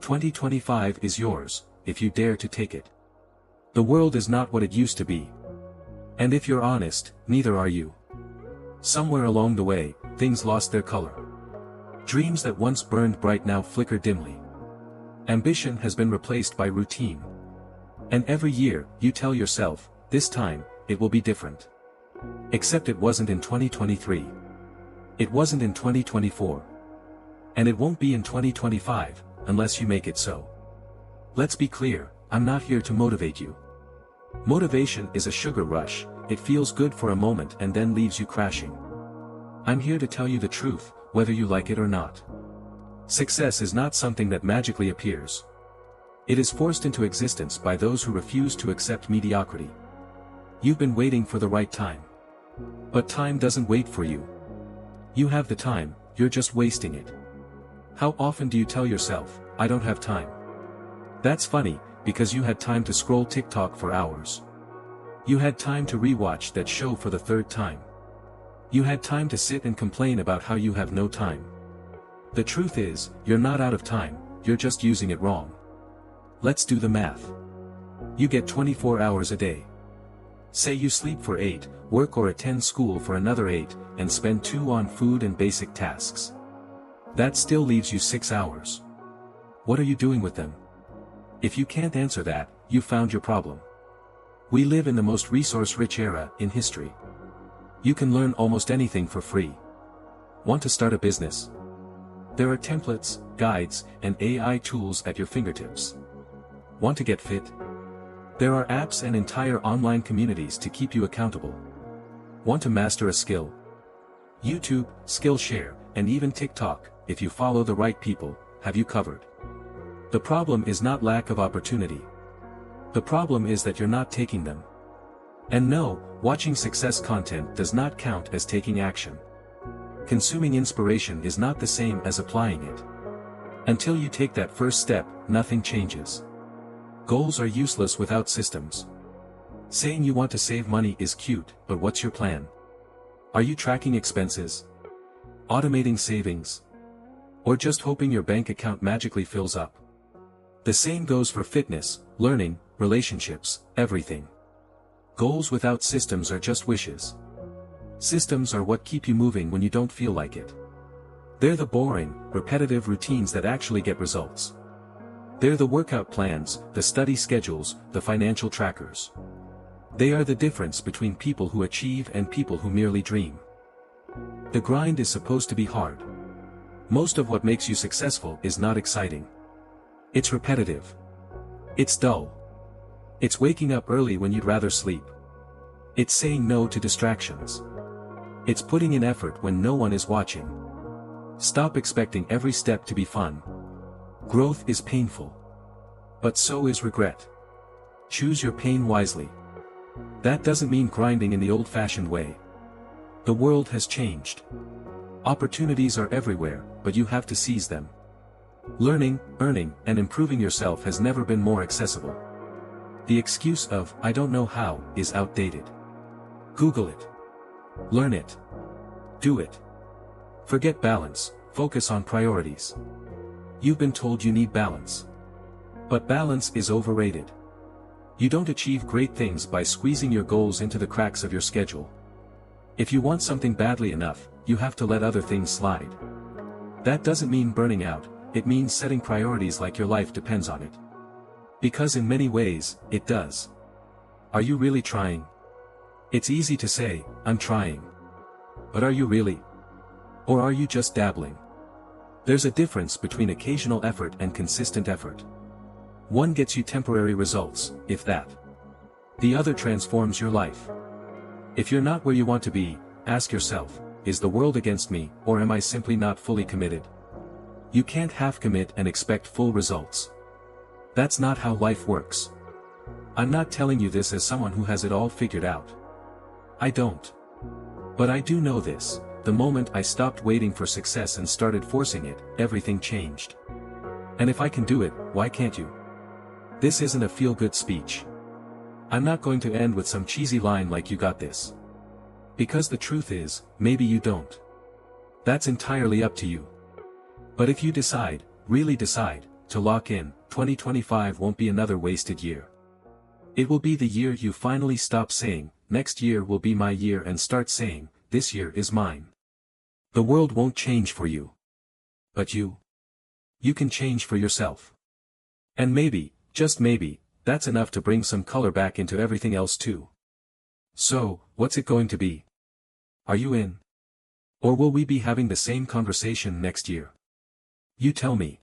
2025 is yours, if you dare to take it. The world is not what it used to be. And if you're honest, neither are you. Somewhere along the way, things lost their color. Dreams that once burned bright now flicker dimly. Ambition has been replaced by routine. And every year, you tell yourself, this time, it will be different. Except it wasn't in 2023. It wasn't in 2024. And it won't be in 2025, unless you make it so. Let's be clear, I'm not here to motivate you. Motivation is a sugar rush, it feels good for a moment and then leaves you crashing. I'm here to tell you the truth, whether you like it or not. Success is not something that magically appears. It is forced into existence by those who refuse to accept mediocrity. You've been waiting for the right time. But time doesn't wait for you. You have the time, you're just wasting it. How often do you tell yourself, I don't have time? That's funny, because you had time to scroll TikTok for hours. You had time to rewatch that show for the third time. You had time to sit and complain about how you have no time. The truth is, you're not out of time, you're just using it wrong. Let's do the math. You get 24 hours a day. Say you sleep for 8, work or attend school for another 8, and spend 2 on food and basic tasks. That still leaves you 6 hours. What are you doing with them? If you can't answer that, you found your problem. We live in the most resource-rich era in history. You can learn almost anything for free. Want to start a business? There are templates, guides, and AI tools at your fingertips. Want to get fit? There are apps and entire online communities to keep you accountable. Want to master a skill? YouTube, Skillshare, and even TikTok, if you follow the right people, have you covered. The problem is not lack of opportunity. The problem is that you're not taking them. And no, watching success content does not count as taking action. Consuming inspiration is not the same as applying it. Until you take that first step, nothing changes. Goals are useless without systems. Saying you want to save money is cute, but what's your plan? Are you tracking expenses? Automating savings? Or just hoping your bank account magically fills up? The same goes for fitness, learning, relationships, everything. Goals without systems are just wishes. Systems are what keep you moving when you don't feel like it. They're the boring, repetitive routines that actually get results. They're the workout plans, the study schedules, the financial trackers. They are the difference between people who achieve and people who merely dream. The grind is supposed to be hard. Most of what makes you successful is not exciting. It's repetitive. It's dull. It's waking up early when you'd rather sleep. It's saying no to distractions. It's putting in effort when no one is watching. Stop expecting every step to be fun. Growth is painful. But so is regret. Choose your pain wisely. That doesn't mean grinding in the old-fashioned way. The world has changed. Opportunities are everywhere, but you have to seize them. Learning, earning, and improving yourself has never been more accessible. The excuse of, I don't know how, is outdated. Google it. Learn it. Do it. Forget balance, focus on priorities. You've been told you need balance. But balance is overrated. You don't achieve great things by squeezing your goals into the cracks of your schedule. If you want something badly enough, you have to let other things slide. That doesn't mean burning out, it means setting priorities like your life depends on it. Because in many ways, it does. Are you really trying? It's easy to say, I'm trying. But are you really? Or are you just dabbling? There's a difference between occasional effort and consistent effort. One gets you temporary results, if that. The other transforms your life. If you're not where you want to be, ask yourself, is the world against me, or am I simply not fully committed? You can't half commit and expect full results. That's not how life works. I'm not telling you this as someone who has it all figured out. I don't. But I do know this, the moment I stopped waiting for success and started forcing it, everything changed. And if I can do it, why can't you? This isn't a feel-good speech. I'm not going to end with some cheesy line like you got this. Because the truth is, maybe you don't. That's entirely up to you. But if you decide, really decide, to lock in, 2025 won't be another wasted year. It will be the year you finally stop saying, next year will be my year, and start saying, this year is mine. The world won't change for you. But you can change for yourself. And maybe, just maybe, that's enough to bring some color back into everything else too. So, what's it going to be? Are you in? Or will we be having the same conversation next year? You tell me.